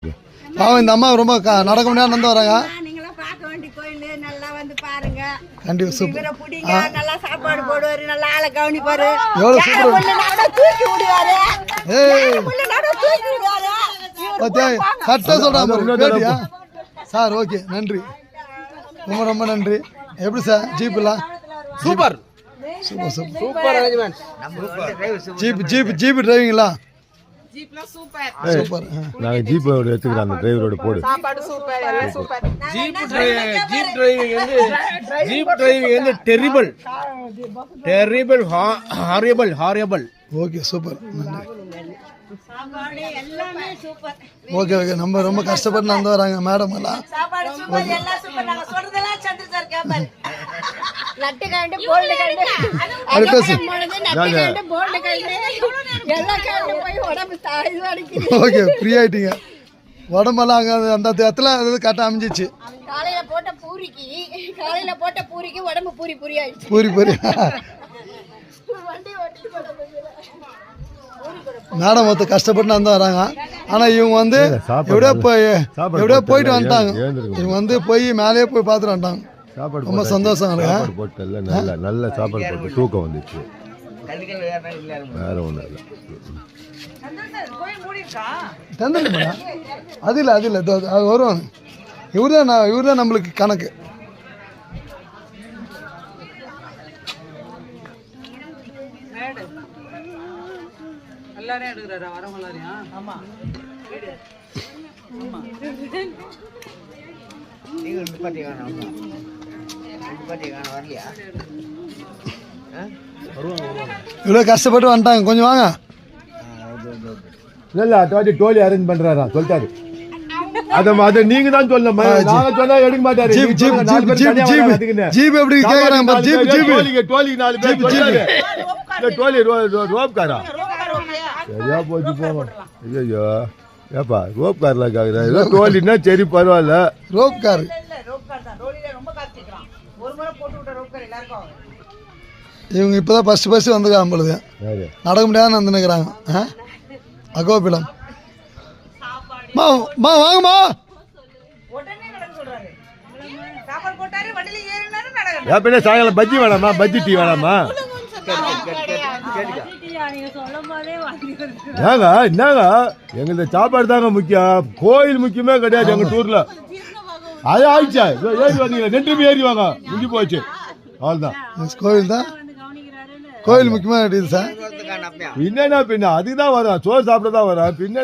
பாவம் இந்த அம்மா ரொம்ப நடக்க முடியாது நடந்து வராங்க. நீங்களாம் பார்க்க வேண்டிய கோயில், நல்லா வந்து பாருங்க. கண்டிப்பா சூப்பர். இவரை பிடிங்க, நல்லா சாப்பாடு போடுவாரு, நல்லா ஆளை கவனிப்பாரு. எவ்வளவு சூப்பர். தூக்கி விடுவாரு. ஏய் தூக்கி விடுவாரு. பாத்தியா கரெக்டா சொல்றாங்க சார். ஓகே நன்றி, ரொம்ப ரொம்ப நன்றி. எப்படி சார் ஜீப்லாம்? Super super super super arrangement. Jeep டிரைவிங்களா? ஜீப்லாம் சூப்பர். சூப்பர். நாங்க ஜீப்போட எடுத்துக்கிறோம், அந்த டிரைவரோட போடு. சாப்பாடு சூப்பர், எல்லாம் சூப்பர். ஜீப் டிரைவிங் வந்து டெரிபிள் ஹாரிபிள். ஓகே சூப்பர் நன்றி. சாப்பாடு எல்லாமே சூப்பர். Okay okay. நம்ம ரொம்ப கஷ்டப்பட்டு நடந்து வராங்க மேடம் எல்லாம். சாப்பாடு சூப்பர், எல்லாம் சூப்பர். நாங்க சொல்றதெல்லாம் சந்திர சார் கேப்பாரு. நட்டு கண்டு போல்டு கண்டு அது பேசு. நட்டு கண்டு போல்டு கண்டு எல்லா கண்டு போய் உடம்பு தாய் வலிக்குது. ஓகே ஃப்ரீ ஆயிட்டீங்க. உடம்பெல்லாம் அங்கே அந்த இடத்துல அது கரெக்டாக அமைஞ்சிச்சு. காலையில போட்ட பூரிக்கு உடம்பு பூரி ஆயிடுச்சு. பூரி வண்டி ஓட்டிட்டு போட முடியல. மேடம் மொத்தம் கஷ்டப்பட்டு நடந்து வராங்க. ஆனால் இவங்க வந்து எப்படியோ போயிட்டு வந்துட்டாங்க. இவங்க வந்து போய் மேலேயே போய் பார்த்துட்டு வந்துட்டாங்க. சாப்பாடு ரொம்ப சந்தோஷம் சாப்பாடு போட்டல, நல்ல நல்ல சாப்பாடு போட்டு தூக்கம் வந்துச்சு. வேற ஒன்றும் இல்லை. தந்துடு மேடம். அது இல்லை அது வரும். இவர் தான் நம்மளுக்கு கணக்கு. எல்லாரையும் எடுக்கிறாரா? வரவங்க எல்லாரையும்? ஆமா. இவ்வளோ கஷ்டப்பட்டு வந்துட்டாங்க. கொஞ்சம் வாங்க. இல்ல அட்டாடி டோலி அரேஞ்ச் பண்றாரா சொல்லிட்டாரு. அத நீங்க தான் சொல்லணும். நாங்க சொன்னா எடுக்க மாட்டாரு. ஜீப் எப்படி கேக்குறாங்க பாரு. டோலி 4 பேர் சொல்றாரு. இந்த டோலி ரோப் காரா? சரியா போச்சு போங்க. ஐயோ ஏப்பா ரோப் கார்ல கேக்குறாரு. டோலினா சரி பரவாயில்ல. ரோப் கார் இவங்க இப்பதான் ஃபர்ஸ்ட் வந்துருக்காங்க பொழுது. நடக்க முடியாத வந்துனுக்குறாங்க. அகோபிலம் வாங்கம்மா. பின்ன சாயங்காலம் பஜ்ஜி வேணாமா? பஜ்ஜி டீ வேணாமா? ஏங்க என்னங்க எங்களுக்கு சாப்பாடு தாங்க முக்கியம். கோயில் முக்கியமே கிடையாது எங்க டூர்ல. அது ஆயிடுச்சா? ஏறி வந்தீங்க 2 ஏறி வாங்க. முடிஞ்சு போச்சு. அவ்வளவுதான். கோயில் தான். கோயில் முக்கியமா கிடையாது சார். பின்ன அதுக்குதான் வரும். சோறு சாப்பிட தான் வரும். பின்ன